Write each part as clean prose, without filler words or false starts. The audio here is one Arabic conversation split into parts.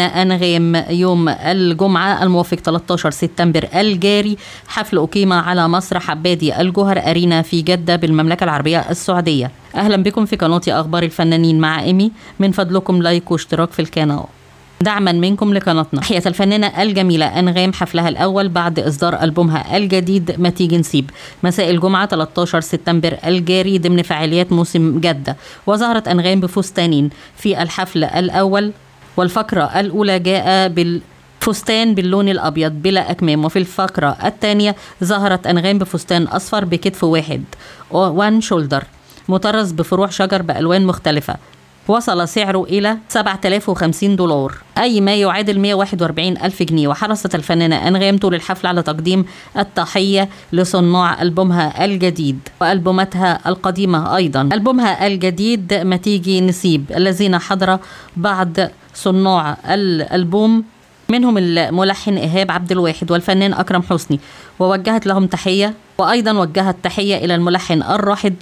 أنغام يوم الجمعة الموافق 13 سبتمبر الجاري. حفل أقيم على مسرح عبادي الجوهر أرينا في جدة بالمملكة العربية السعودية. أهلا بكم في قناة أخبار الفنانين مع إيمي. من فضلكم لايك واشتراك في القناة دعما منكم لقناتنا. أحيت الفنانة الجميلة أنغام حفلها الأول بعد إصدار ألبومها الجديد ما تيجي نسيب مساء الجمعة 13 سبتمبر الجاري ضمن فعاليات موسم جدة. وظهرت أنغام بفستانين في الحفل الأول، والفقرة الأولى جاء بالفستان باللون الأبيض بلا أكمام، وفي الفقرة الثانية ظهرت أنغام بفستان أصفر بكتف واحد وان شولدر مطرز بفروع شجر بألوان مختلفة. وصل سعره إلى $7050 أي ما يعادل 141 ألف جنيه. وحرصت الفنانة أنغام طول الحفل على تقديم التحية لصناع ألبومها الجديد وألبوماتها القديمة أيضا. ألبومها الجديد ما تيجي نسيب الذين حضر بعض صناع الألبوم منهم الملحن إيهاب عبد الواحد والفنان أكرم حسني، ووجهت لهم تحية. وأيضا وجهت تحية إلى الملحن الراحل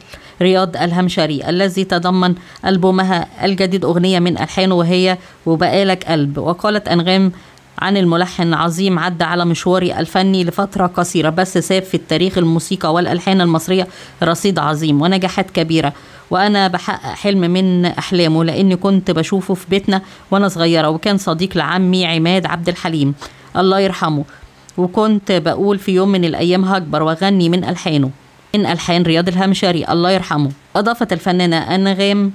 رياض الهمشري الذي تضمن ألبومها الجديد أغنية من ألحانه وهي وبقالك قلب. وقالت أنغام عن الملحن عظيم عدى على مشواري الفني لفترة قصيرة بس ساب في التاريخ الموسيقى والألحان المصرية رصيد عظيم ونجاحات كبيرة، وأنا بحقق حلم من أحلامه لأني كنت بشوفه في بيتنا وأنا صغيرة، وكان صديق لعمي عماد عبد الحليم الله يرحمه، وكنت بقول في يوم من الأيام هكبر وغني من ألحانه من ألحان رياض الهمشري الله يرحمه. أضافت الفنانة أنغام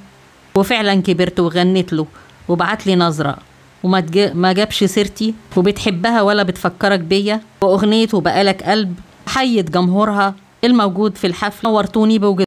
وفعلا كبرت وغنيت له وبعت لي نظرة وما جابش سيرتي وبتحبها ولا بتفكرك بيا، وأغنية وبقالك قلب حيت جمهورها الموجود في الحفل. نورتوني بوجود